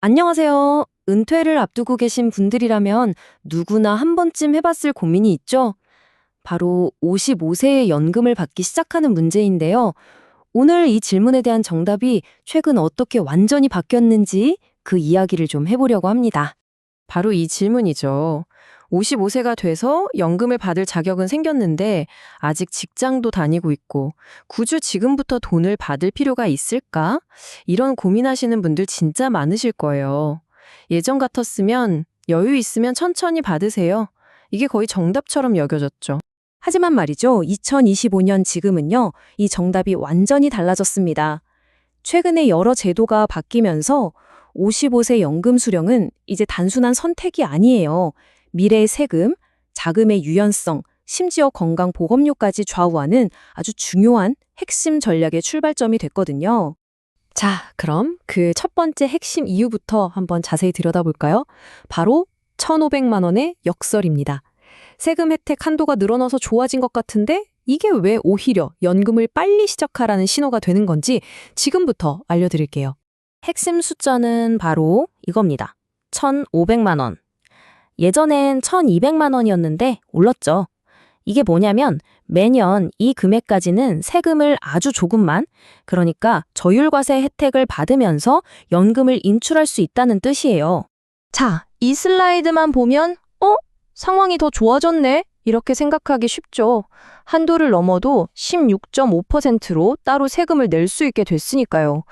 안녕하세요. 은퇴를 앞두고 계신 분들이라면 누구나 한 번쯤 해봤을 고민이 있죠? 바로 55세에 연금을 받기 시작하는 문제인데요. 오늘 이 질문에 대한 정답이 최근 어떻게 완전히 바뀌었는지 그 이야기를 좀 해보려고 합니다. 바로 이 질문이죠. 55세가 돼서 연금을 받을 자격은 생겼는데 아직 직장도 다니고 있고 굳이 지금부터 돈을 받을 필요가 있을까? 이런 고민하시는 분들 진짜 많으실 거예요. 예전 같았으면 여유 있으면 천천히 받으세요. 이게 거의 정답처럼 여겨졌죠. 하지만 말이죠. 2025년 지금은요. 이 정답이 완전히 달라졌습니다. 최근에 여러 제도가 바뀌면서 55세 연금 수령은 이제 단순한 선택이 아니에요. 미래의 세금, 자금의 유연성, 심지어 건강보험료까지 좌우하는 아주 중요한 핵심 전략의 출발점이 됐거든요. 자, 그럼 그 첫 번째 핵심 이유부터 한번 자세히 들여다볼까요? 바로 1,500만 원의 역설입니다. 세금 혜택 한도가 늘어나서 좋아진 것 같은데 이게 왜 오히려 연금을 빨리 시작하라는 신호가 되는 건지 지금부터 알려드릴게요. 핵심 숫자는 바로 이겁니다. 1,500만 원. 예전엔 1,200만 원이었는데 올랐죠. 이게 뭐냐면 매년 이 금액까지는 세금을 아주 조금만, 그러니까 저율과세 혜택을 받으면서 연금을 인출할 수 있다는 뜻이에요. 자, 이 슬라이드만 보면 상황이 더 좋아졌네? 이렇게 생각하기 쉽죠. 한도를 넘어도 16.5%로 따로 세금을 낼 수 있게 됐으니까요.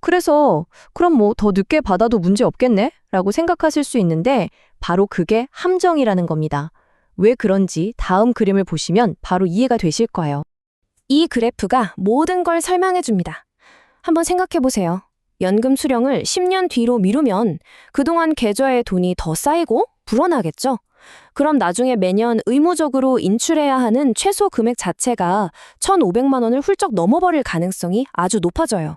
그래서 그럼 뭐 더 늦게 받아도 문제 없겠네? 라고 생각하실 수 있는데 바로 그게 함정이라는 겁니다. 왜 그런지 다음 그림을 보시면 바로 이해가 되실 거예요. 이 그래프가 모든 걸 설명해 줍니다. 한번 생각해 보세요. 연금 수령을 10년 뒤로 미루면 그동안 계좌에 돈이 더 쌓이고 불어나겠죠? 그럼 나중에 매년 의무적으로 인출해야 하는 최소 금액 자체가 1,500만 원을 훌쩍 넘어버릴 가능성이 아주 높아져요.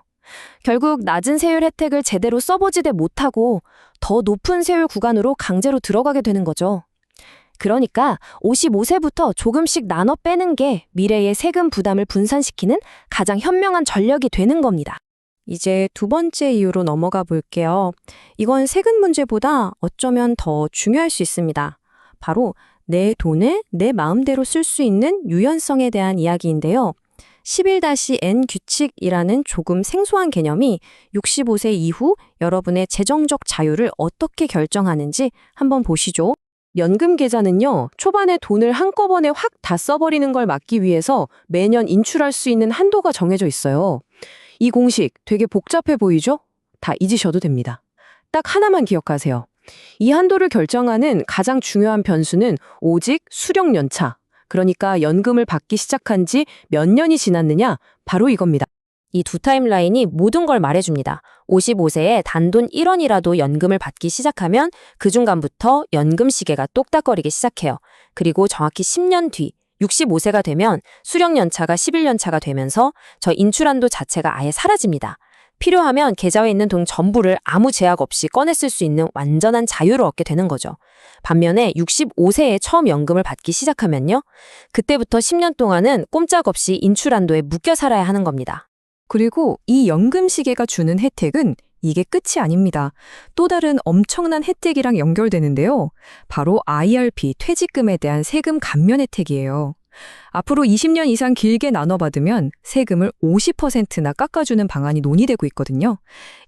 결국 낮은 세율 혜택을 제대로 써보지도 못하고 더 높은 세율 구간으로 강제로 들어가게 되는 거죠. 그러니까 55세부터 조금씩 나눠 빼는 게 미래의 세금 부담을 분산시키는 가장 현명한 전략이 되는 겁니다. 이제 두 번째 이유로 넘어가 볼게요. 이건 세금 문제보다 어쩌면 더 중요할 수 있습니다. 바로 내 돈을 내 마음대로 쓸 수 있는 유연성에 대한 이야기인데요. 11-N 규칙이라는 조금 생소한 개념이 65세 이후 여러분의 재정적 자유를 어떻게 결정하는지 한번 보시죠. 연금 계좌는요, 초반에 돈을 한꺼번에 확 다 써버리는 걸 막기 위해서 매년 인출할 수 있는 한도가 정해져 있어요. 이 공식 되게 복잡해 보이죠? 다 잊으셔도 됩니다. 딱 하나만 기억하세요. 이 한도를 결정하는 가장 중요한 변수는 오직 수령 연차. 그러니까 연금을 받기 시작한 지 몇 년이 지났느냐? 바로 이겁니다. 이 두 타임라인이 모든 걸 말해줍니다. 55세에 단돈 1원이라도 연금을 받기 시작하면 그 중간부터 연금 시계가 똑딱거리기 시작해요. 그리고 정확히 10년 뒤 65세가 되면 수령 연차가 11년차가 되면서 저 인출한도 자체가 아예 사라집니다. 필요하면 계좌에 있는 돈 전부를 아무 제약 없이 꺼내 쓸 수 있는 완전한 자유를 얻게 되는 거죠. 반면에 65세에 처음 연금을 받기 시작하면요. 그때부터 10년 동안은 꼼짝없이 인출한도에 묶여 살아야 하는 겁니다. 그리고 이 연금 시계가 주는 혜택은 이게 끝이 아닙니다. 또 다른 엄청난 혜택이랑 연결되는데요. 바로 IRP, 퇴직금에 대한 세금 감면 혜택이에요. 앞으로 20년 이상 길게 나눠받으면 세금을 50%나 깎아주는 방안이 논의되고 있거든요.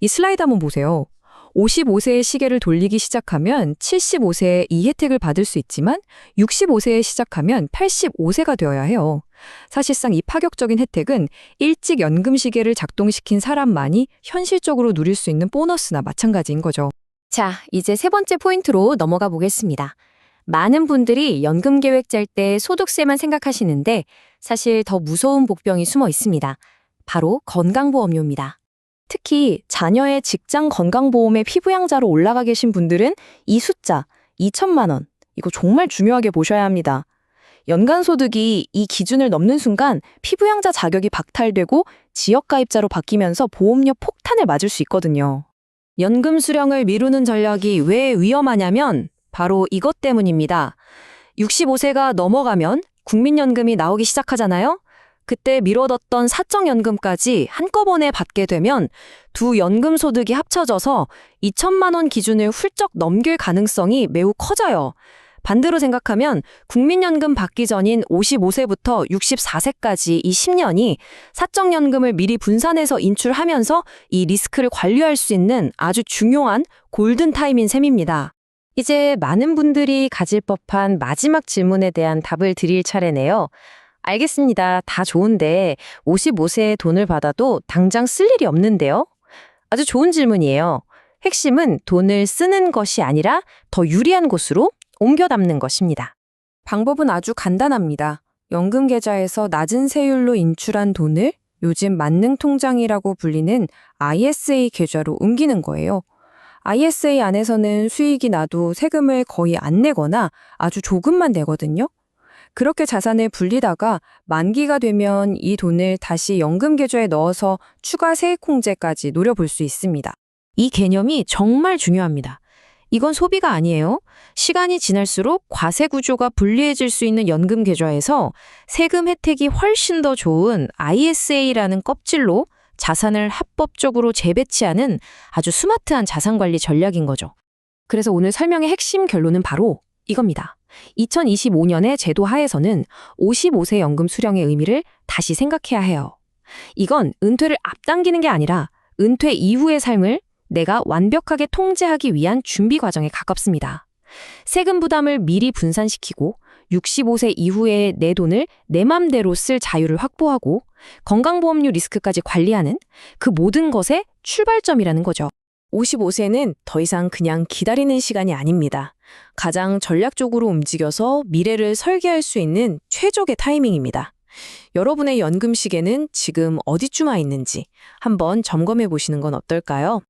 이 슬라이드 한번 보세요. 55세의 시계를 돌리기 시작하면 75세에 이 혜택을 받을 수 있지만 65세에 시작하면 85세가 되어야 해요. 사실상 이 파격적인 혜택은 일찍 연금 시계를 작동시킨 사람만이 현실적으로 누릴 수 있는 보너스나 마찬가지인 거죠. 자, 이제 세 번째 포인트로 넘어가 보겠습니다. 많은 분들이 연금 계획 짤 때 소득세만 생각하시는데 사실 더 무서운 복병이 숨어 있습니다. 바로 건강보험료입니다. 특히 자녀의 직장 건강보험의 피부양자로 올라가 계신 분들은 이 숫자 2천만 원, 이거 정말 중요하게 보셔야 합니다. 연간 소득이 이 기준을 넘는 순간 피부양자 자격이 박탈되고 지역가입자로 바뀌면서 보험료 폭탄을 맞을 수 있거든요. 연금 수령을 미루는 전략이 왜 위험하냐면 바로 이것 때문입니다. 65세가 넘어가면 국민연금이 나오기 시작하잖아요. 그때 미뤄뒀던 사적연금까지 한꺼번에 받게 되면 두 연금 소득이 합쳐져서 2천만 원 기준을 훌쩍 넘길 가능성이 매우 커져요. 반대로 생각하면 국민연금 받기 전인 55세부터 64세까지 이 10년이 사적연금을 미리 분산해서 인출하면서 이 리스크를 관리할 수 있는 아주 중요한 골든타임인 셈입니다. 이제 많은 분들이 가질 법한 마지막 질문에 대한 답을 드릴 차례네요. 알겠습니다. 다 좋은데 55세에 돈을 받아도 당장 쓸 일이 없는데요? 아주 좋은 질문이에요. 핵심은 돈을 쓰는 것이 아니라 더 유리한 곳으로 옮겨 담는 것입니다. 방법은 아주 간단합니다. 연금 계좌에서 낮은 세율로 인출한 돈을 요즘 만능통장이라고 불리는 ISA 계좌로 옮기는 거예요. ISA 안에서는 수익이 나도 세금을 거의 안 내거나 아주 조금만 내거든요. 그렇게 자산을 불리다가 만기가 되면 이 돈을 다시 연금 계좌에 넣어서 추가 세액공제까지 노려볼 수 있습니다. 이 개념이 정말 중요합니다. 이건 소비가 아니에요. 시간이 지날수록 과세 구조가 불리해질 수 있는 연금 계좌에서 세금 혜택이 훨씬 더 좋은 ISA라는 껍질로 자산을 합법적으로 재배치하는 아주 스마트한 자산관리 전략인 거죠. 그래서 오늘 설명의 핵심 결론은 바로 이겁니다. 2025년의 제도 하에서는 55세 연금 수령의 의미를 다시 생각해야 해요. 이건 은퇴를 앞당기는 게 아니라 은퇴 이후의 삶을 내가 완벽하게 통제하기 위한 준비 과정에 가깝습니다. 세금 부담을 미리 분산시키고 65세 이후에 내 돈을 내 맘대로 쓸 자유를 확보하고 건강보험료 리스크까지 관리하는 그 모든 것의 출발점이라는 거죠. 55세는 더 이상 그냥 기다리는 시간이 아닙니다. 가장 전략적으로 움직여서 미래를 설계할 수 있는 최적의 타이밍입니다. 여러분의 연금 시계는 지금 어디쯤 와 있는지 한번 점검해 보시는 건 어떨까요?